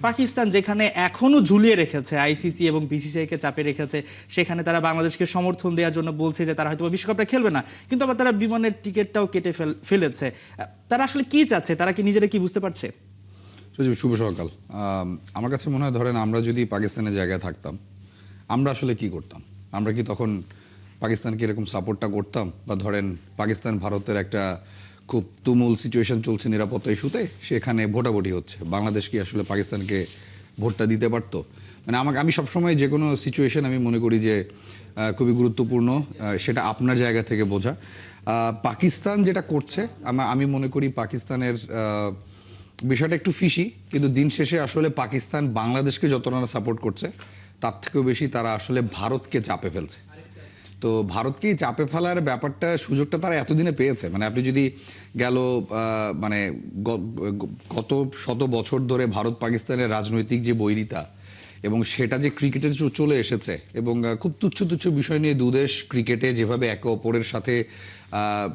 পাকিস্তান যেখানে এখনো ঝুলিয়ে রেখেছে আইসিসি এবং বিসিসিআইকে চাপে রেখেছে, সেখানে তারা বাংলাদেশকে সমর্থন দেওয়ার জন্য বলছে যে তারা হয়তো বিশ্বকাপটা খেলবে না, কিন্তু আবার তারা বিমানের টিকিটটাও কেটে ফেলেছে। তারা আসলে কি চাচ্ছে? তারা কি নিজেরা কি বুঝতে পারছে? শুভ সকাল। আমার কাছে মনে হয়, ধরেন আমরা যদি পাকিস্তানের জায়গায় থাকতাম, আমরা আসলে কি করতাম? আমরা কি তখন পাকিস্তানকে এরকম সাপোর্টটা করতাম? বা ধরেন পাকিস্তান ভারতের একটা খুব তুমুল সিচুয়েশন চলছে নিরাপত্তা ইস্যুতে, সেখানে ভোটাভুটি হচ্ছে, বাংলাদেশ কি আসলে পাকিস্তানকে ভোটটা দিতে পারতো? মানে আমি সবসময় যে কোনো সিচুয়েশন আমি মনে করি যে খুবই গুরুত্বপূর্ণ, সেটা আপনার জায়গা থেকে বোঝা। পাকিস্তান যেটা করছে, আমি মনে করি পাকিস্তানের বিষয়টা একটু ফিশি, কিন্তু দিন শেষে আসলে পাকিস্তান বাংলাদেশকে যতটা সাপোর্ট করছে, তার থেকেও বেশি তারা আসলে ভারতকে চাপে ফেলছে। তো ভারতকেই চাপে ফেলার ব্যাপারটা, সুযোগটা তারা এতদিনে পেয়েছে। মানে আপনি যদি গেল মানে গত শত বছর ধরে ভারত পাকিস্তানের রাজনৈতিক যে বৈরিতা, এবং সেটা যে ক্রিকেটে চলে এসেছে, এবং খুব তুচ্ছ তুচ্ছ বিষয় নিয়ে দুদেশ ক্রিকেটে যেভাবে একে অপরের সাথে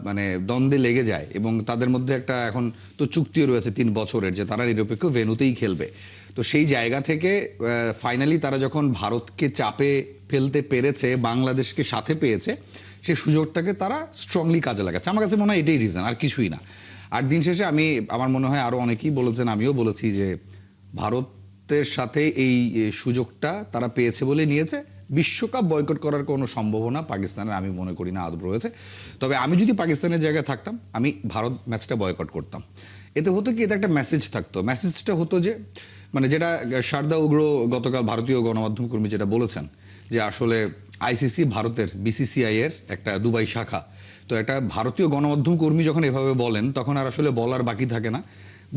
মানে দ্বন্দ্বে লেগে যায়, এবং তাদের মধ্যে একটা এখন তো চুক্তিও রয়েছে 3 বছরের, যে তারা নিরপেক্ষ ভেন্যুতেই খেলবে। তো সেই জায়গা থেকে ফাইনালি তারা যখন ভারতকে চাপে ফেলতে পেরেছে, বাংলাদেশকে সাথে পেয়েছে, সেই সুযোগটাকে তারা স্ট্রংলি কাজে লাগাচ্ছে। আমার কাছে মনে হয় এটাই রিজন, আর কিছুই না। আর দিন শেষে আমার মনে হয় আরও অনেকেই বলেছেন, আমিও বলেছি, যে ভারতের সাথে এই সুযোগটা তারা পেয়েছে বলে নিয়েছে। বিশ্বকাপ বয়কট করার কোনো সম্ভাবনা পাকিস্তানের আমি মনে করি না আদৌ রয়েছে। তবে আমি যদি পাকিস্তানের জায়গায় থাকতাম, আমি ভারত ম্যাচটা বয়কট করতাম। এতে হতো কি, এতে একটা মেসেজ থাকতো। মেসেজটা হতো যে, মানে যেটা শারদা উগ্র গতকাল ভারতীয় গণমাধ্যম কর্মী যেটা বলেছেন, যে আসলে আইসিসি ভারতের বিসিসিআই এর একটা দুবাই শাখা। তো একটা ভারতীয় গণমাধ্যম কর্মী যখন এভাবে বলেন, তখন আর আসলে বলার বাকি থাকে না,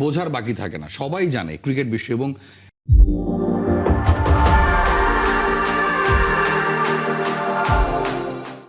বোঝার বাকি থাকে না। সবাই জানে ক্রিকেট বিশ্ব, এবং